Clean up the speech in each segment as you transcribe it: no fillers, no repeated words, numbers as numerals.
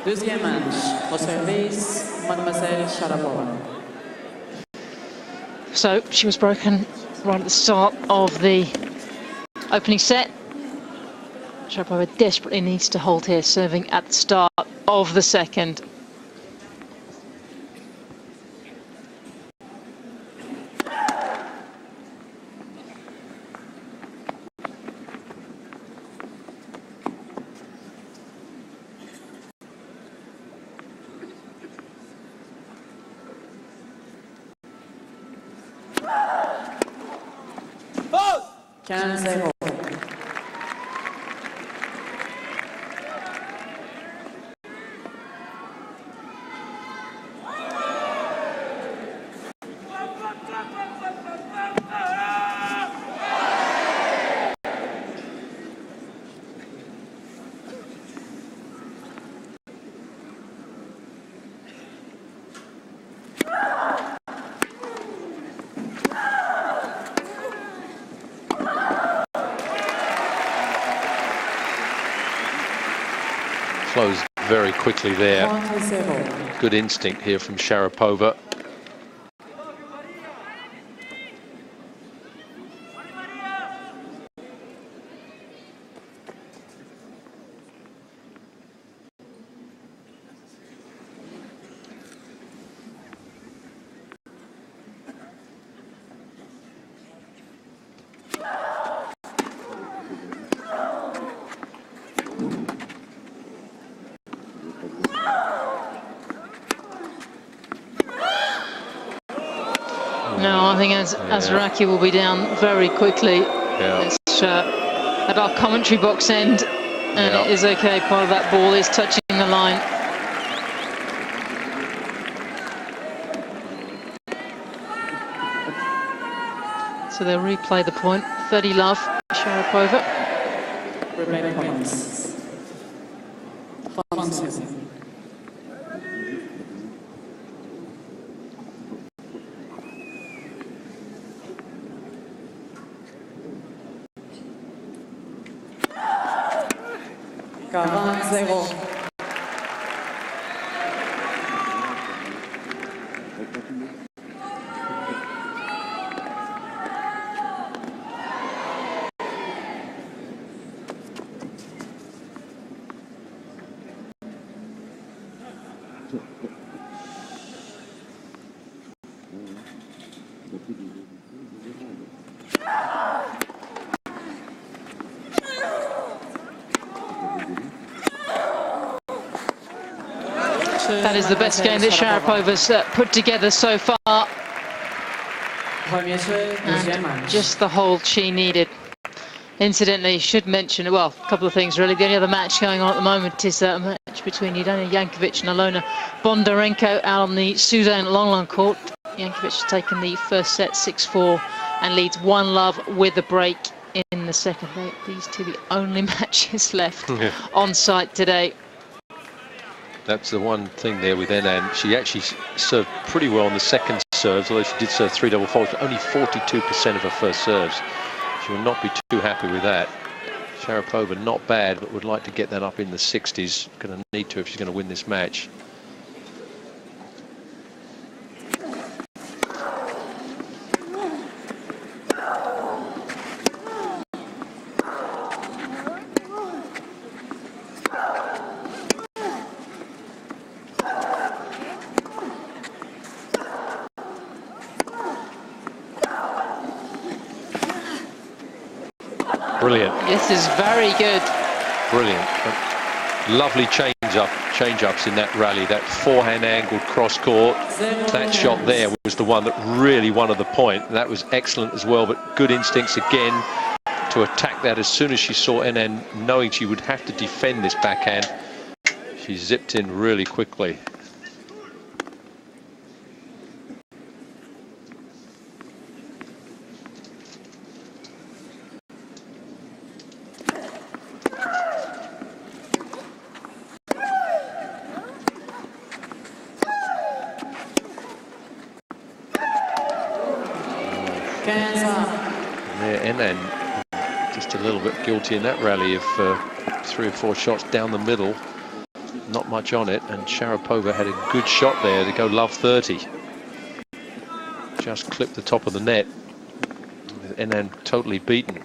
Deuxième match, au service, Mademoiselle Sharapova. So she was broken right at the start of the opening set. Sharapova desperately needs to hold here, serving at the start of the second. Quinze-zéro. Flows very quickly there. Good instinct here from Sharapova. No, I think Azaraki will be down very quickly. Yeah. It's at our commentary box end, and it is okay. Part of that ball is touching the line. So they'll replay the point. 30-love, Sharapova. Replay points. 30. Zéro. That is the best game that Sharapova's put together so far. And just the hold she needed. Incidentally, should mention, well, a couple of things really. The only other match going on at the moment is a match between Yelena Jankovic and Alona Bondarenko out on the Suzanne Lenglen court. Jankovic has taken the first set 6-4 and leads 1-love with a break in the second. These two the only matches left on site today. That's the one thing there with Henin. She actually served pretty well on the second serves, although she did serve 3 double faults, but only 42% of her first serves. She will not be too happy with that. Sharapova, not bad, but would like to get that up in the 60s. Going to need to if she's going to win this match. Brilliant. This is very good. Brilliant. Lovely change-ups in that rally. That forehand angled cross court. That shot there was the one that really won the point. That was excellent as well, but good instincts again to attack that as soon as she saw Henin, knowing she would have to defend this backhand. She zipped in really quickly. Yeah, Henin just a little bit guilty in that rally of 3 or 4 shots down the middle. not much on it, and Sharapova had a good shot there to go love 30. Just clipped the top of the net, and then totally beaten.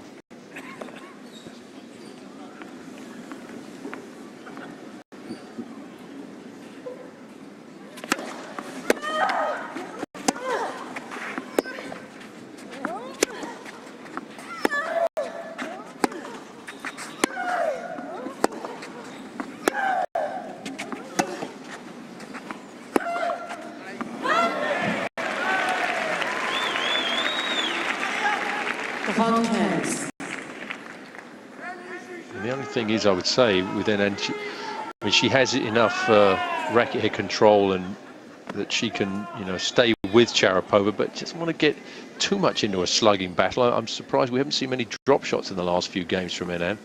The only thing is, I would say, with Henin, she has enough racket head control and that she can, stay with Sharapova, but doesn't want to get too much into a slugging battle. I'm surprised we haven't seen many drop shots in the last few games from Henin.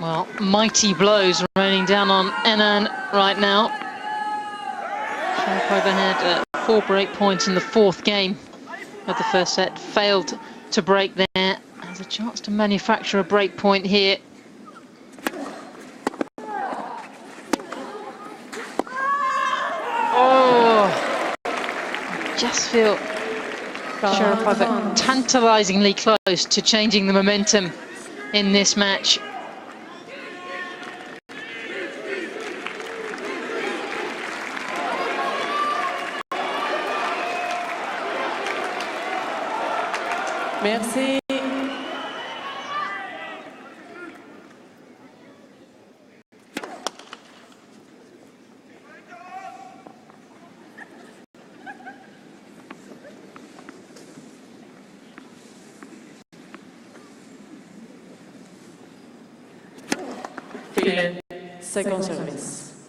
Well, mighty blows raining down on Henin right now. Sharapova had 4 break points in the 4th game of the first set. Failed to break there. Has a chance to manufacture a break point here. Just feel Sharapova tantalizingly close to changing the momentum in this match. Merci. Second service.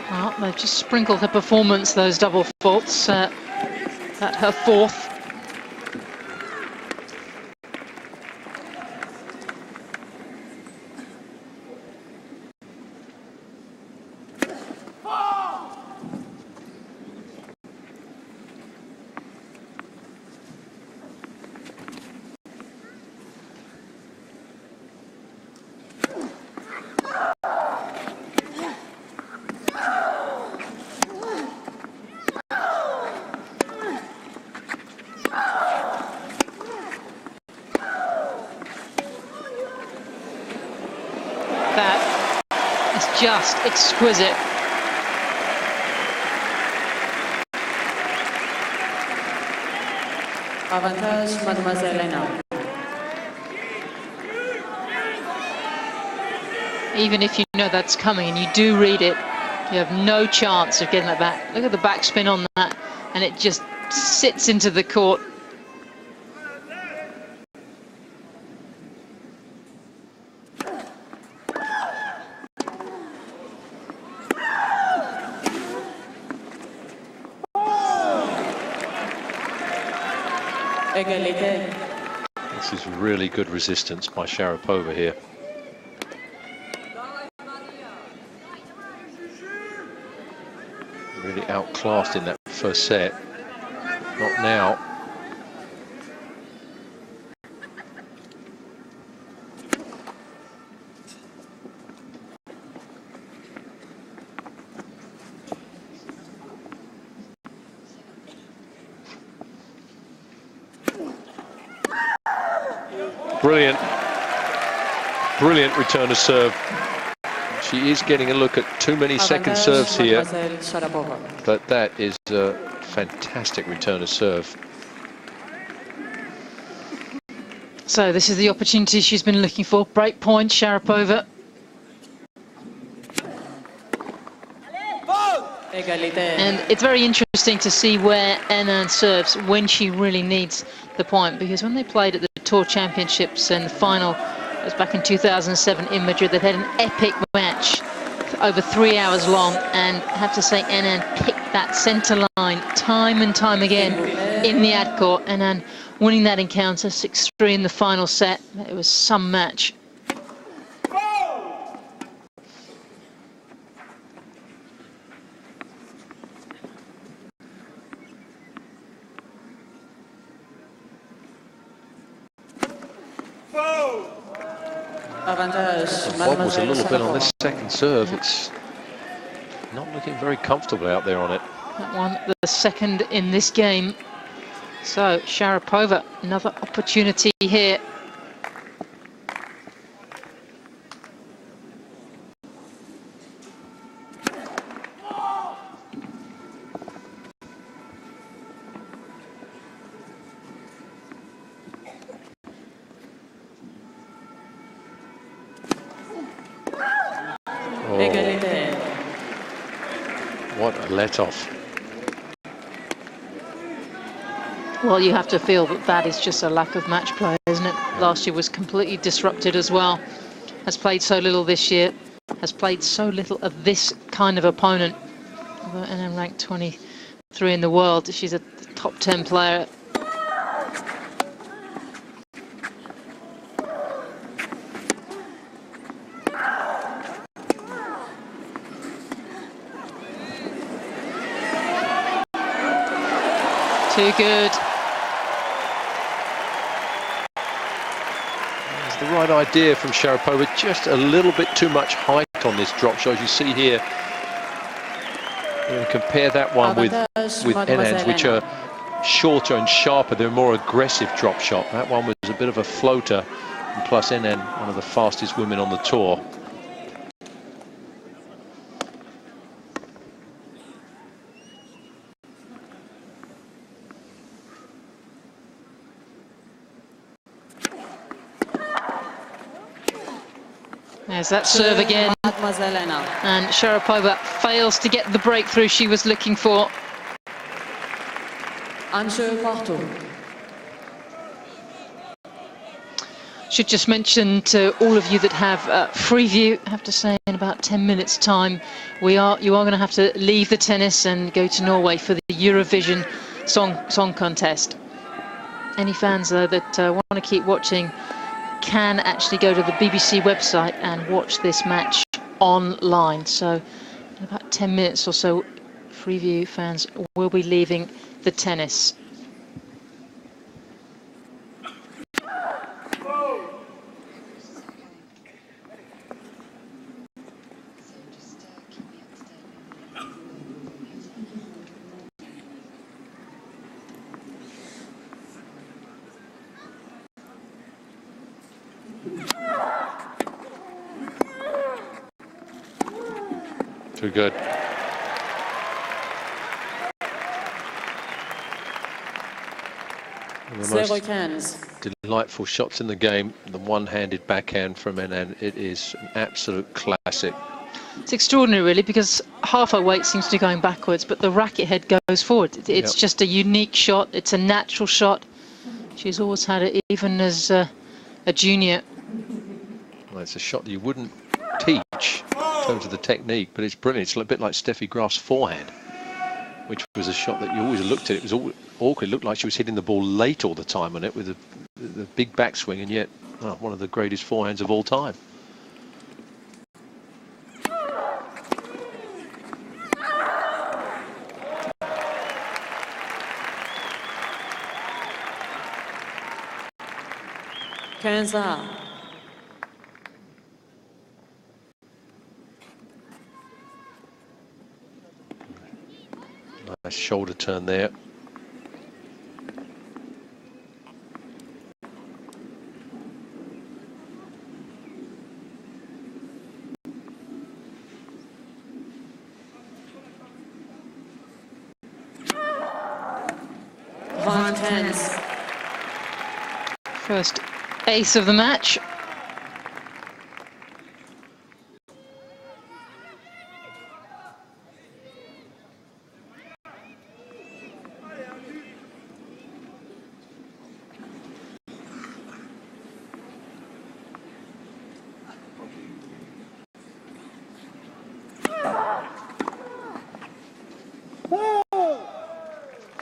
Well, they've just sprinkled her performance, those double faults, at her 4th. Just exquisite. Avantage, Mademoiselle Henin. Even if you know that's coming and you do read it, you have no chance of getting that back. Look at the backspin on that, and it just sits into the court. This is really good resistance by Sharapova here. Really outclassed in that first set. Not now. Brilliant, brilliant return of serve. She is getting a look at too many second serves here, but that is a fantastic return of serve. So this is the opportunity she's been looking for. Break point, Sharapova. And it's very interesting to see where Henin serves when she really needs the point, because when they played at the Tour Championships and the final, it was back in 2007 in Madrid, they had an epic match over 3 hours long, and I have to say Henin picked that centre line time and time again in the ad court. Henin winning that encounter 6-3 in the final set. It was some match. Wobbles a little bit on this second serve. It's not looking very comfortable out there on it. That one, the second in this game. So Sharapova, another opportunity here. What a let-off. Well, you have to feel that that is just a lack of match play, isn't it? Last year was completely disrupted as well. Has played so little this year. Has played so little of this kind of opponent. And then ranked 23 in the world. She's a top 10 player. Too good. It's the right idea from Sharapova. Just a little bit too much height on this drop shot, as you see here. And compare that one with Henin's, which are shorter and sharper. They're a more aggressive drop shot. That one was a bit of a floater. And plus Henin, one of the fastest women on the tour. There's that serve again, and Sharapova fails to get the breakthrough she was looking for. Should just mention to all of you that have Freeview, I have to say in about 10 minutes time, you are going to have to leave the tennis and go to Norway for the Eurovision song contest. Any fans that want to keep watching can actually go to the BBC website and watch this match online. So in about 10 minutes or so, Freeview fans will be leaving the tennis. Too good. One of the most delightful shots in the game, the one-handed backhand from Henin. It is an absolute classic. It's extraordinary, really, because half her weight seems to be going backwards, but the racket head goes forward. It's just a unique shot. It's a natural shot. She's always had it, even as a junior. Well, it's a shot that you wouldn't teach in terms of the technique, but it's brilliant. It's a bit like Steffi Graf's forehand, which was a shot that you always looked at. It was all awkward. It looked like she was hitting the ball late all the time on it with the big backswing, and yet one of the greatest forehands of all time. Nice shoulder turn there. First ace of the match.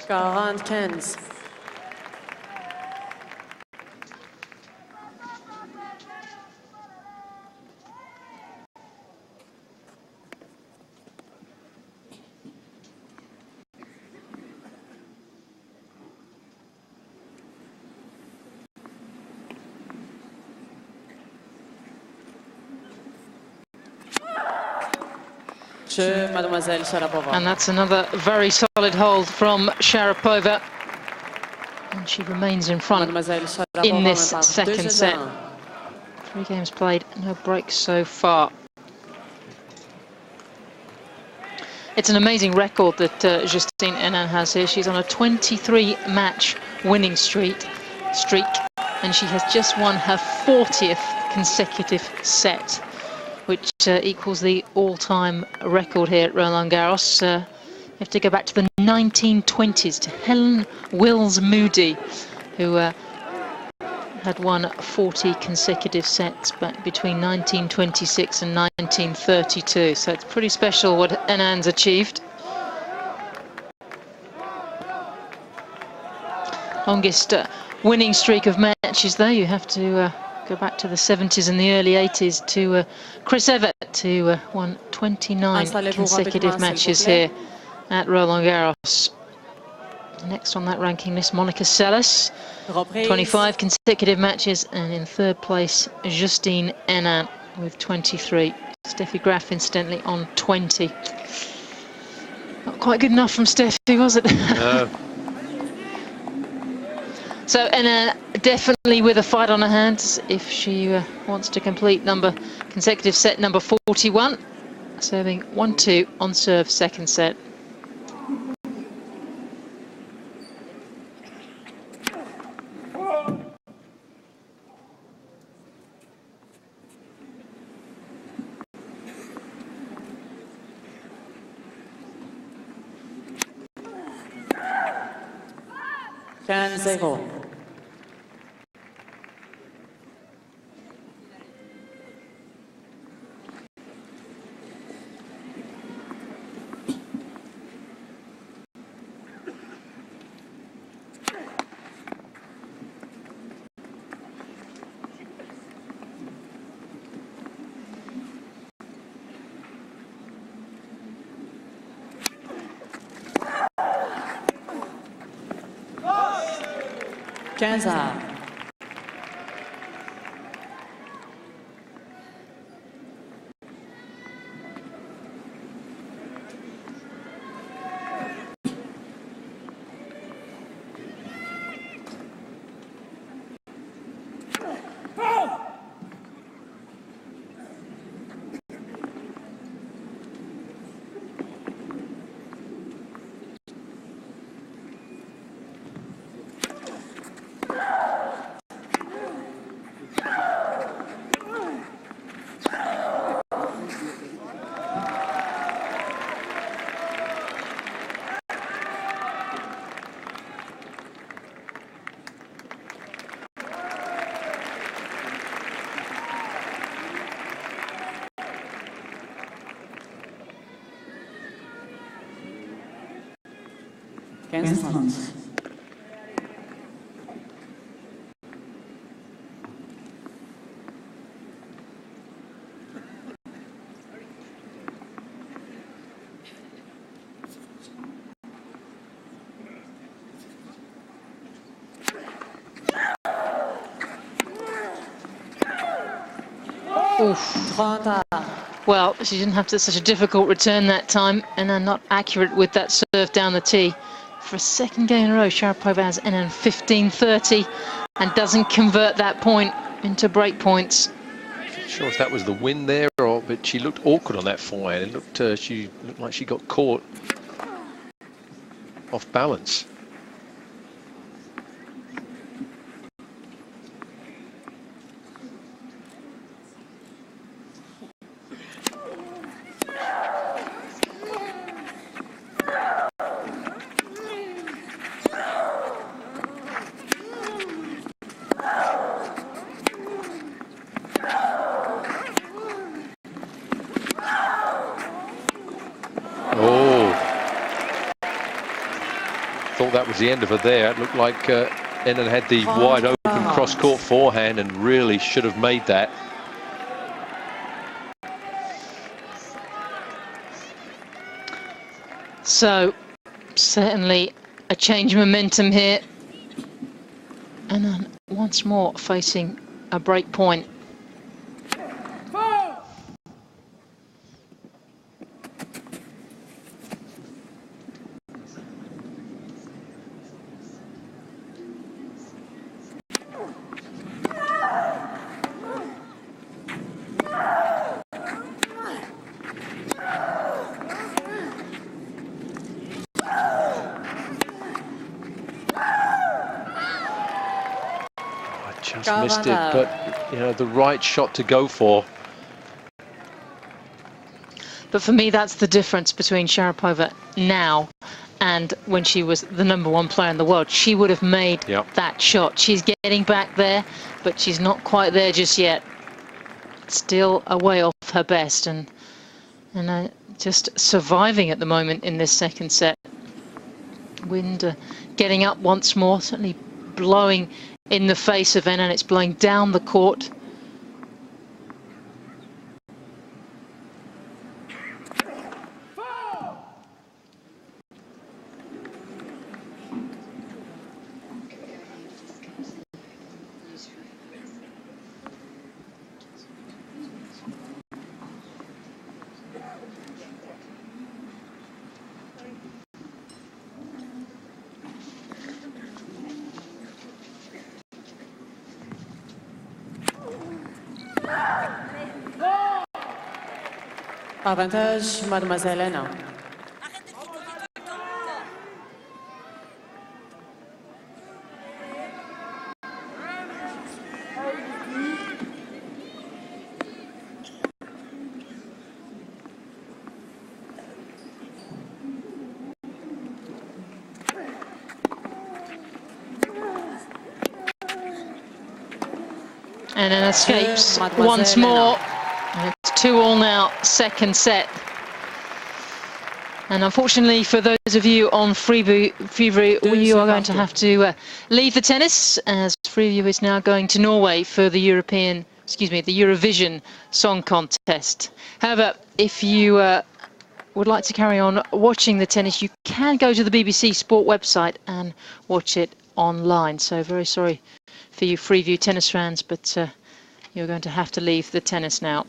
45. Mademoiselle Sharapova. And that's another very solid hold from Sharapova. And she remains in front Mademoiselle Sharapova in this par second 2-1. set. 3 games played, no breaks so far. It's an amazing record that Justine Henin has here. She's on a 23-match winning streak, and she has just won her 40th consecutive set, which equals the all-time record here at Roland Garros. You have to go back to the 1920s, to Helen Wills Moody, who had won 40 consecutive sets back between 1926 and 1932. So it's pretty special what Henin's achieved. Longest winning streak of matches, though, you have to go back to the 70s and the early 80s to Chris Evert, who won 29 consecutive matches here at Roland Garros. Next on that ranking list, Monica Seles, 25 consecutive matches, and in third place, Justine Henin with 23. Steffi Graf, incidentally, on 20. Not quite good enough from Steffi, was it? No. So Henin definitely with a fight on her hands if she wants to complete consecutive set number 41, serving 1-2 on serve second set. Zero. Kansas. Kansas. Oof. Well, she didn't have such a difficult return that time, and not accurate with that serve down the tee. For a second game in a row, Sharapova has Henin 15-30 and doesn't convert that point into break points. Not sure if that was the win there, but she looked awkward on that forehand. It looked, she looked like she got caught off balance. thought that was the end of her there. It looked like Henin had the wide open cross-court forehand and really should have made that. So, certainly a change of momentum here. And then once more facing a break point. Just missed it, but you know, the right shot to go for. But for me, that's the difference between Sharapova now and when she was the #1 player in the world. She would have made that shot. She's getting back there, but she's not quite there just yet. Still a way off her best, and just surviving at the moment in this second set. Wind getting up once more, certainly blowing in the face of Henin. It's blowing down the court. Avantage, Mademoiselle Henin. And then escapes once more. And it's 2-2 now, second set. And unfortunately for those of you on Freeview, you are going to have to leave the tennis, as Freeview is now going to Norway for the Eurovision Song Contest. However, if you would like to carry on watching the tennis, you can go to the BBC Sport website and watch it online. So very sorry for you Freeview tennis fans, but you're going to have to leave the tennis now.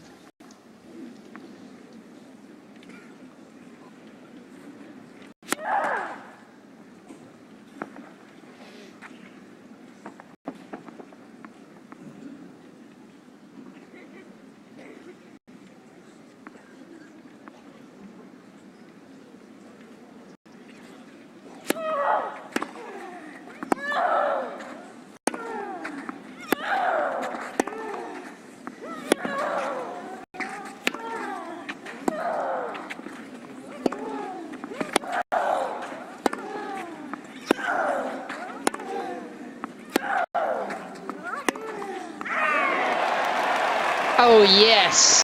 Oh, yes.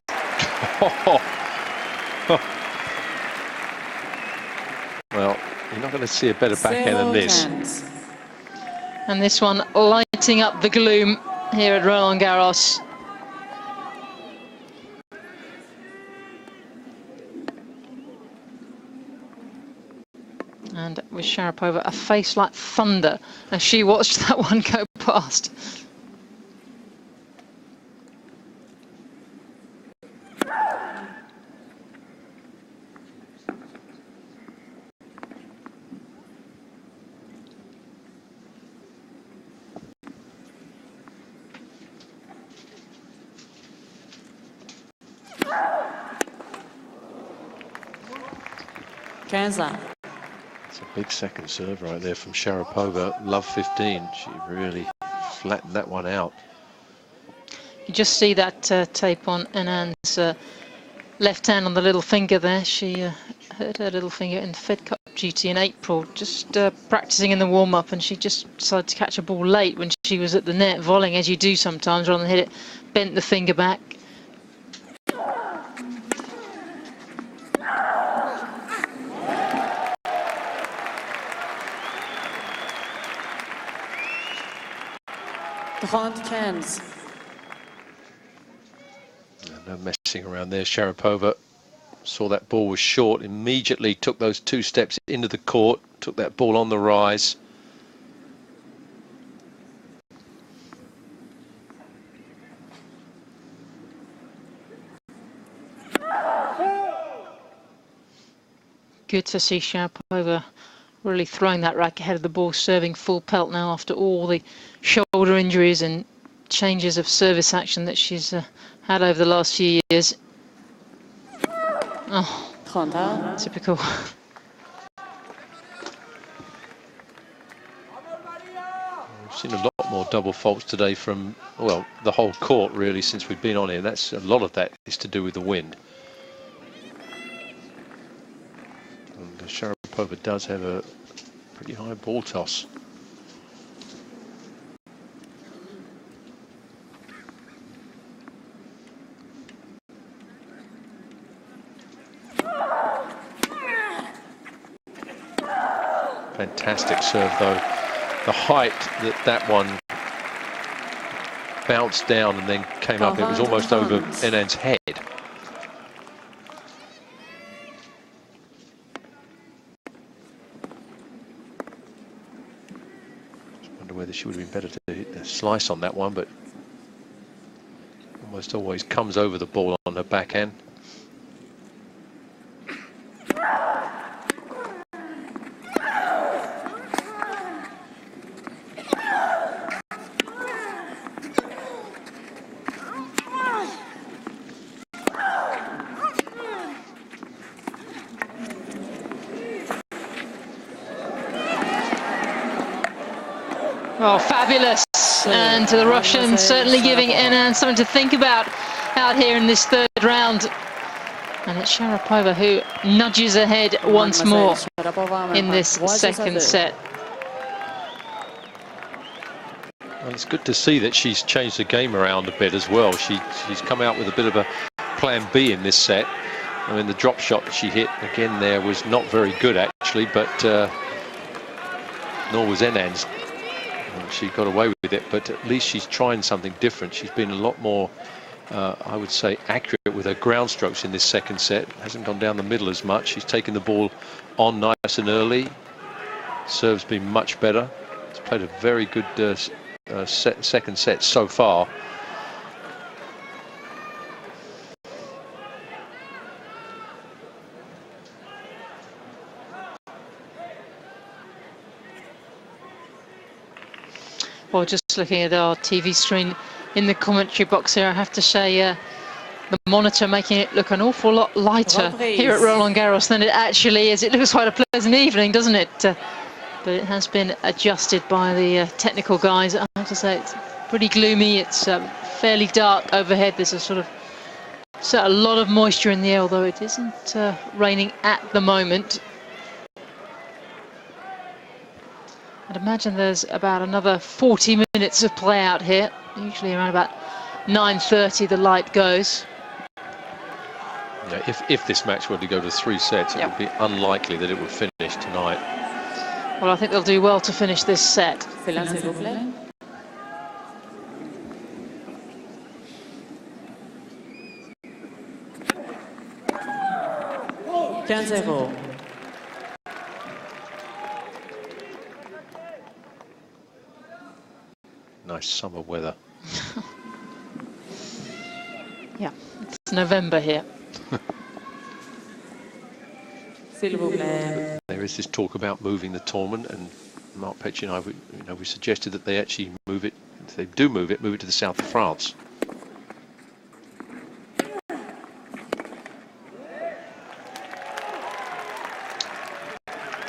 Well, you're not going to see a better backhand than this. And this one lighting up the gloom here at Roland Garros. And with Sharapova, a face like thunder as she watched that one go past. It's a big second serve right there from Sharapova. Love 15. She really flattened that one out. You just see that tape on Henin's left hand on the little finger there. She hurt her little finger in Fed Cup duty in April, just practicing in the warm-up, and she just decided to catch a ball late when she was at the net, volleying as you do sometimes, rather than hit it, bent the finger back. 30-15. No messing around there. Sharapova saw that ball was short, immediately took those 2 steps into the court, took that ball on the rise. Good to see Sharapova really throwing that racket ahead of the ball, serving full pelt now after all the shoulder injuries and changes of service action that she's had over the last few years. Oh, 30. typical. We've seen a lot more double faults today from, well, the whole court really since we've been on here. That's a lot of that is to do with the wind. And Sharapova does have a pretty high ball toss. Fantastic serve though. The height that one bounced down and then came up, it was almost over Enan's head. Just wonder whether she would have been better to hit the slice on that one, but almost always comes over the ball on her backhand. Oh, fabulous. And to the Russians, certainly giving Enan something to think about out here in this 3rd round. And it's Sharapova who nudges ahead once more in this 2nd set. Well, it's good to see that she's changed the game around a bit as well. She's come out with a bit of a plan B in this set. I mean, the drop shot that she hit again there was not very good actually, but nor was Enan's. She got away with it, but at least she's trying something different. She's been a lot more, I would say, accurate with her ground strokes in this 2nd set. Hasn't gone down the middle as much. She's taken the ball on nice and early. Serve's been much better. She's played a very good 2nd set so far. Well, just looking at our TV screen in the commentary box here, I have to say the monitor making it look an awful lot lighter here at Roland Garros than it actually is. It looks quite a pleasant evening, doesn't it? But it has been adjusted by the technical guys. I have to say it's pretty gloomy. It's fairly dark overhead. There's a lot of moisture in the air, although it isn't raining at the moment. I'd imagine there's about another 40 minutes of play out here. Usually around about 9:30 the light goes. Yeah, if this match were to go to 3 sets, it would be unlikely that it would finish tonight. Well, I think they'll do well to finish this set. 15-0. Nice summer weather. Yeah, it's November here. There is this talk about moving the tournament, and Mark Petchey and I, we suggested that they actually move it. If they do move it to the south of France.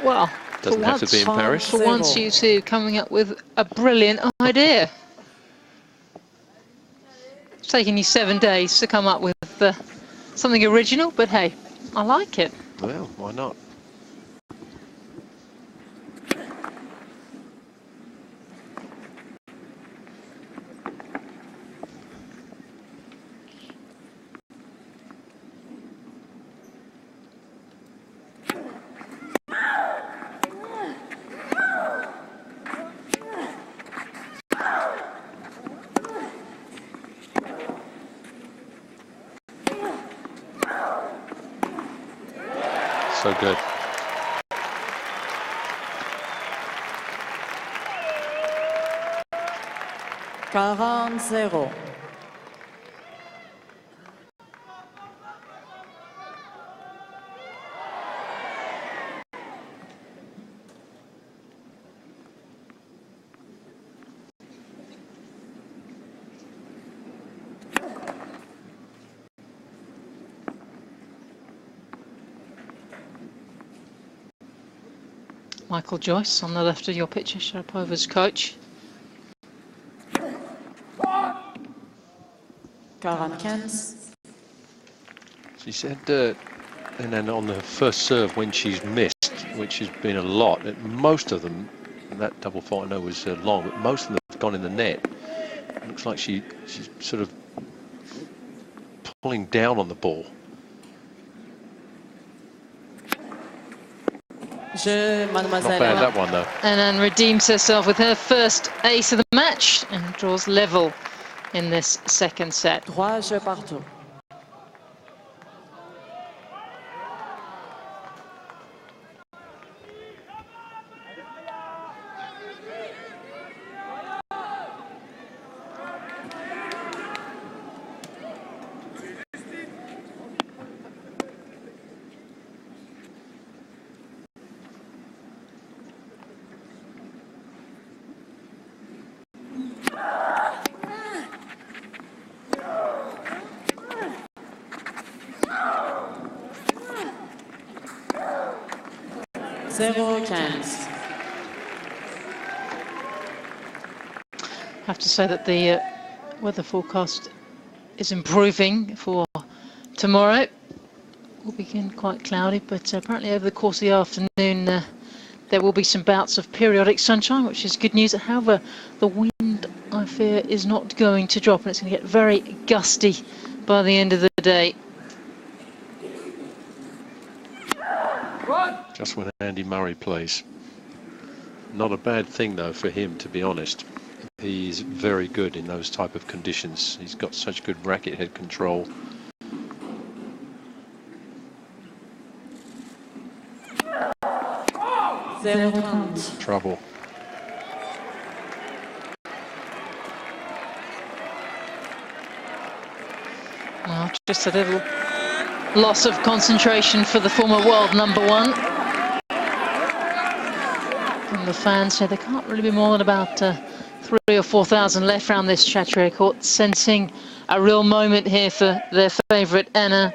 Well, doesn't have to be in Paris. For once, you two coming up with a brilliant idea. It's taken you 7 days to come up with something original, but hey, I like it. Well, why not? so good. Zero. Michael Joyce on the left of your picture, Sharapova's coach. 45. She said, and then on the first serve when she's missed, which has been a lot, most of them, that double fault I know was long, but most of them have gone in the net. It looks like she's sort of pulling down on the ball. Not bad, that one though. And then redeems herself with her first ace of the match and draws level in this second set. 3 jeux partout. I have to say that the weather forecast is improving for tomorrow. It will begin quite cloudy, but apparently over the course of the afternoon there will be some bouts of periodic sunshine, which is good news. However, the wind, I fear, is not going to drop, and it's going to get very gusty by the end of the day. Just when Andy Murray plays. Not a bad thing though for him, to be honest. He's very good in those type of conditions. He's got such good racket head control. Trouble. Well, just a little loss of concentration for the former world #1. And the fans say there can't really be more than about 3,000 or 4,000 left around this Chatrier court, sensing a real moment here for their favourite Anna.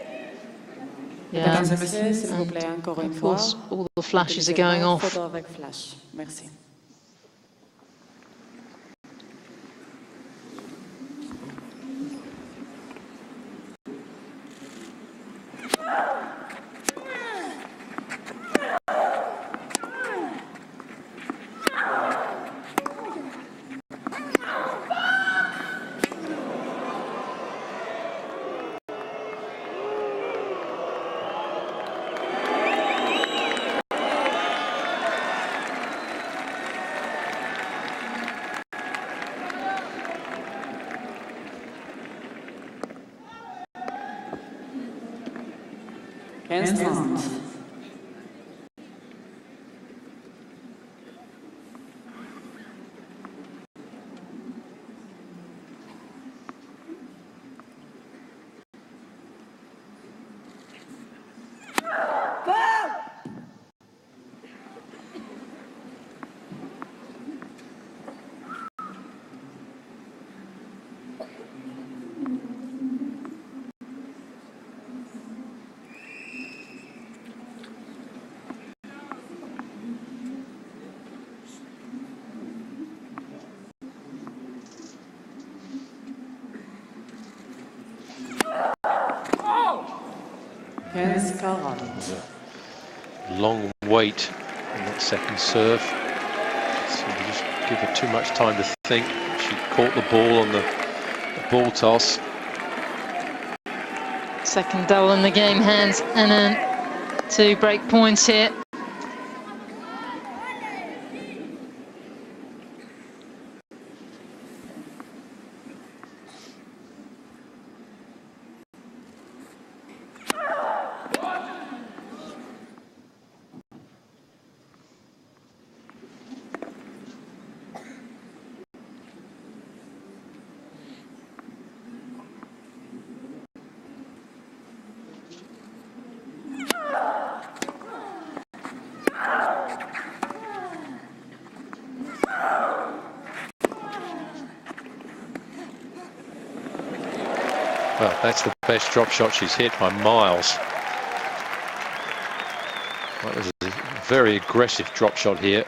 Yeah, and of course all the flashes are going off. Long wait on that second serve. So we just give her too much time to think. She caught the ball on the ball toss. Second double in the game hands Anna to break points here. That's the best drop shot she's hit by miles. That was a very aggressive drop shot here.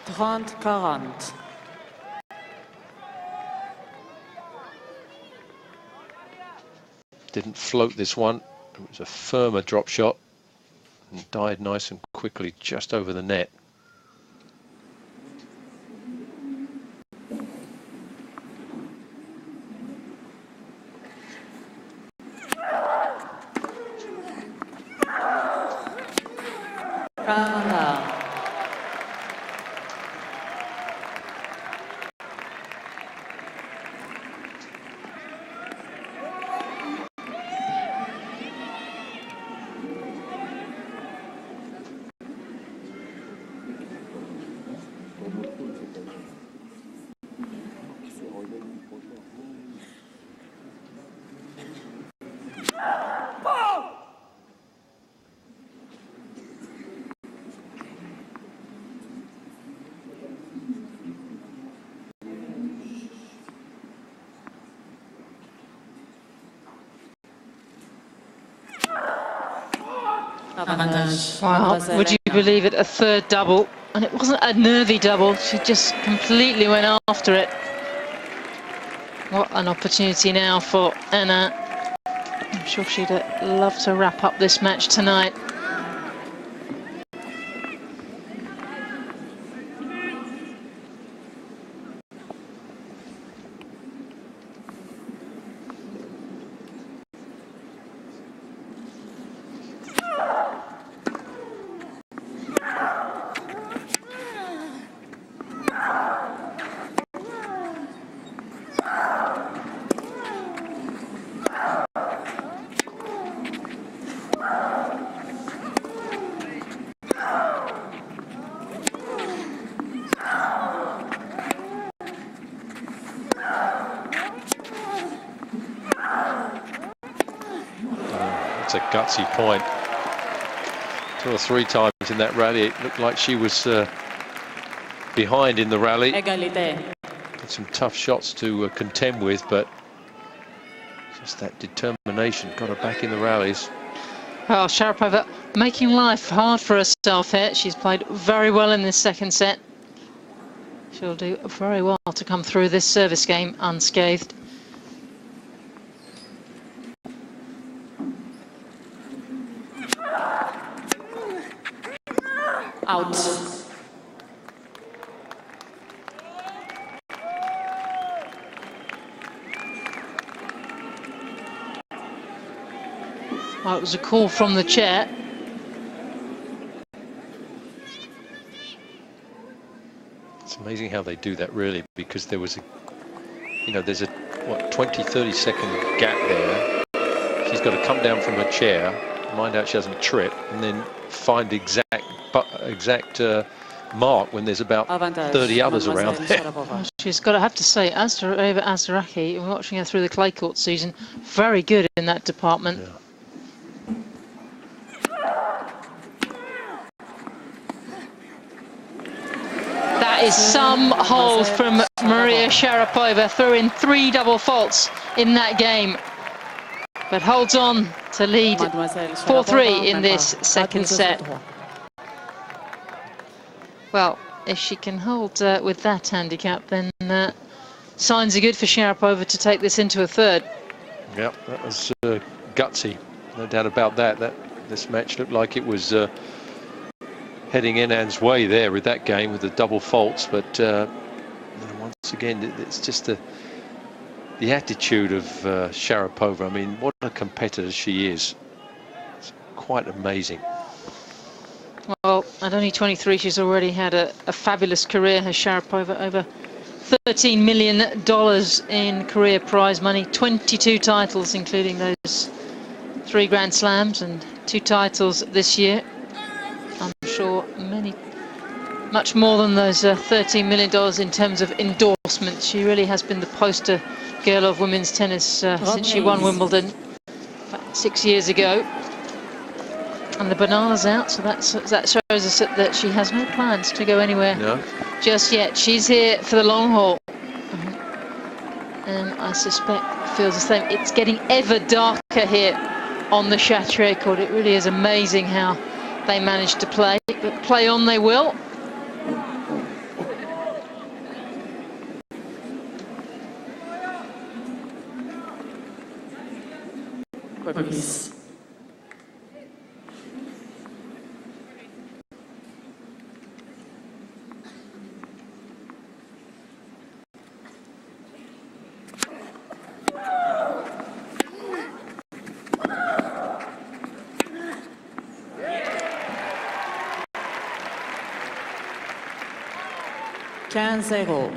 30-40. Didn't float this one. It was a firmer drop shot and died nice and quickly just over the net. Wow, would you believe it, a third double, and it wasn't a nervy double, she just completely went after it. What an opportunity now for Anna. I'm sure she'd love to wrap up this match tonight. It's a gutsy point. 2 or 3 times in that rally, it looked like she was behind in the rally. Égalité. Had some tough shots to contend with, but just that determination got her back in the rallies. Well, Sharapova making life hard for herself here. She's played very well in this second set. She'll do very well to come through this service game unscathed. Out. Well, it was a call from the chair. It's amazing how they do that, really, because there was a, you know, there's a, what, 20-30 second gap there. She's got to come down from her chair, find out she doesn't trip, and then find the exact mark when there's about 30 others around there. She's got to have to say, Eva Asaraki, watching her through the clay court season, very good in that department. Yeah. That is some hold from Maria Sharapova, threw in 3 double faults in that game, but holds on to lead 4-3 in this second set. Well, if she can hold with that handicap, then signs are good for Sharapova to take this into a third. Yep, that was gutsy, no doubt about that. This match looked like it was heading in Anne's way there with that game, with the double faults, but once again, it's just the attitude of Sharapova. I mean, what a competitor she is. It's quite amazing. Well, at only 23, she's already had a fabulous career, has Sharapova. Over $13 million in career prize money, 22 titles, including those 3 Grand Slams and 2 titles this year. I'm sure much more than those $13 million in terms of endorsements. She really has been the poster girl of women's tennis since she won Wimbledon about 6 years ago. And the banana's out, so that shows us that she has no plans to go anywhere just yet. She's here for the long haul, and I suspect feels the same. It's getting ever darker here on the Chatrier court. It really is amazing how they managed to play, but play on they will. Remise. Zero.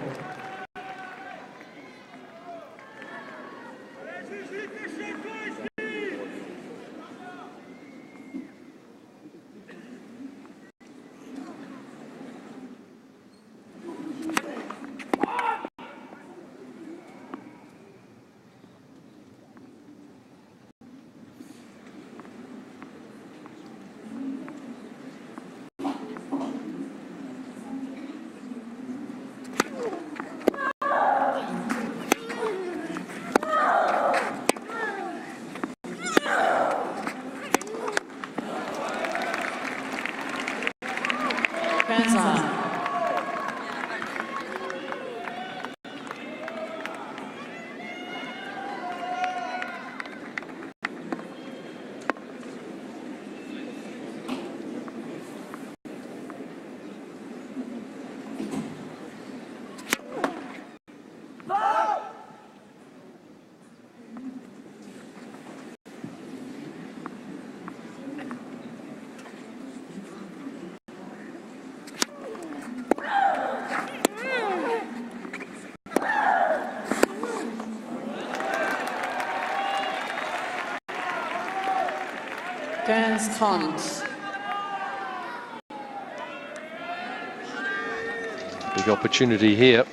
Big opportunity here.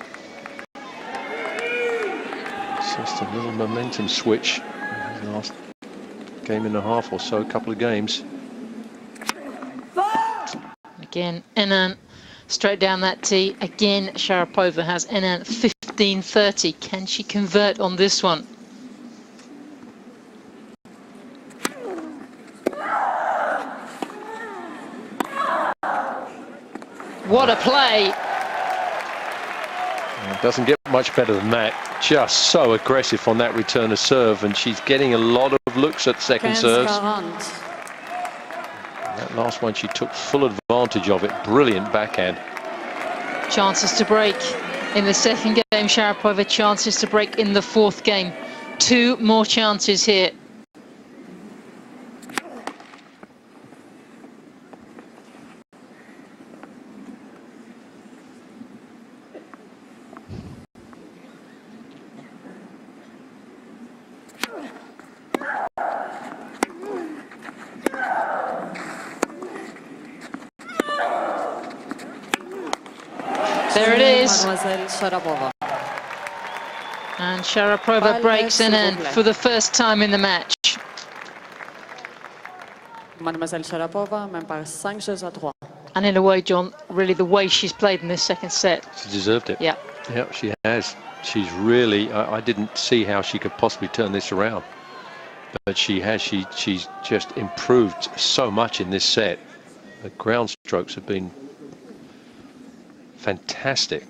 It's just a little momentum switch in the last game and a half or so, a couple of games. Again, Henin straight down that tee. Again, Sharapova has Henin 15-30. Can she convert on this one? What a play! It doesn't get much better than that. Just so aggressive on that return of serve, and she's getting a lot of looks at second serves. That last one, she took full advantage of it. Brilliant backhand. Chances to break in the second game. Sharapova chances to break in the fourth game. 2 more chances here. There it is. Mademoiselle Sharapova. And Sharapova breaks in for the first time in the match. Mademoiselle Sharapova mène par 5 jeux à 3. And in a way, John, really the way she's played in this second set. She deserved it. Yeah. Yeah, she has. She's really, I didn't see how she could possibly turn this around. But she has, she's just improved so much in this set. The ground strokes have been fantastic.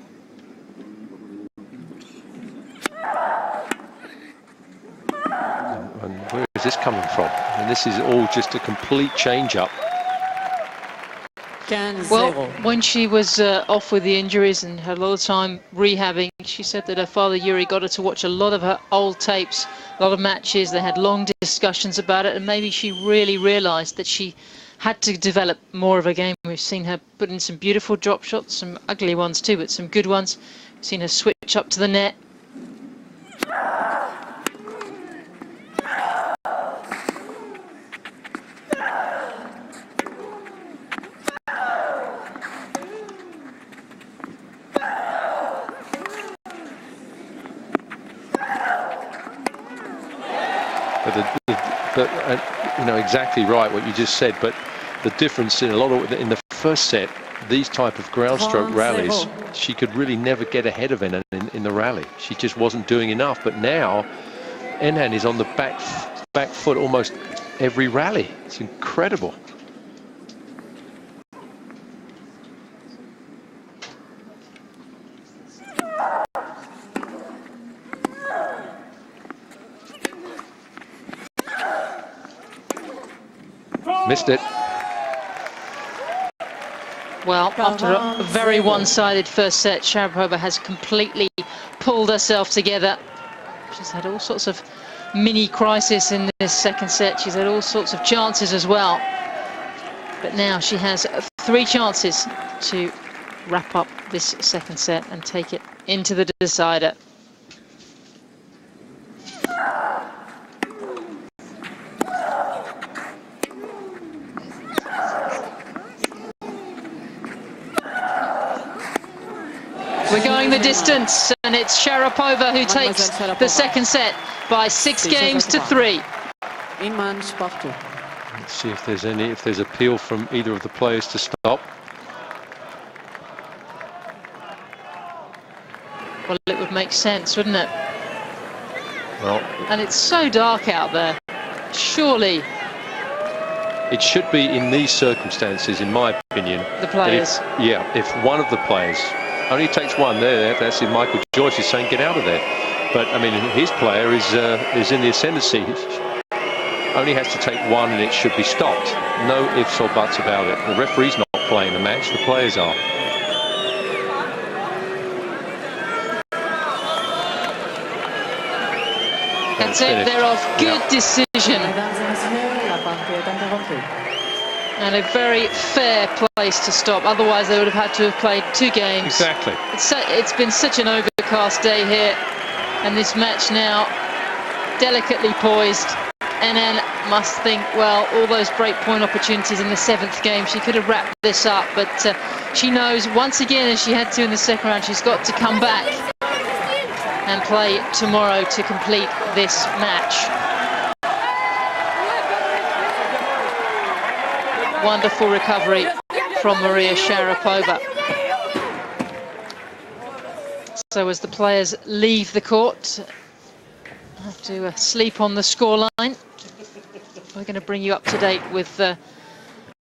And where is this coming from? I mean, this is all just a complete change-up. Well, when she was off with the injuries and had a lot of time rehabbing, she said that her father Yuri got her to watch a lot of her old tapes, a lot of matches. They had long discussions about it, and maybe she really realised that she had to develop more of a game. We've seen her put in some beautiful drop shots, some ugly ones too, but some good ones. We've seen her switch up to the net. But you know, exactly right what you just said, but the difference in in the first set, these type of ground stroke rallies, she could really never get ahead of it in the rally. She just wasn't doing enough. But now Enhan is on the back foot almost every rally. It's incredible. Missed it. Well, after a very one-sided first set, Sharapova has completely pulled herself together. She's had all sorts of mini crisis in this second set. She's had all sorts of chances as well. But now she has 3 chances to wrap up this second set and take it into the decider. We're going the distance, and it's Sharapova who takes the second set by 6 games to 3. Let's see if there's appeal from either of the players to stop. Well, it would make sense, wouldn't it? Well, and it's so dark out there. Surely it should be in these circumstances, in my opinion. The players. If one of the players only takes one there, that's in Michael Joyce is saying get out of there. But I mean, his player is in the ascendancy. Only has to take one, and it should be stopped. No ifs or buts about it. The referee's not playing the match; the players are. That's it. They're off. Good decision. And a very fair place to stop. Otherwise, they would have had to have played 2 games. Exactly. It's been such an overcast day here, and this match now delicately poised. Enhan must think, well, all those break point opportunities in the 7th game, she could have wrapped this up, but she knows once again, as she had to in the second round, she's got to come back and play tomorrow to complete this match. Wonderful recovery from Maria Sharapova. So as the players leave the court, I have to sleep on the scoreline. We're going to bring you up to date with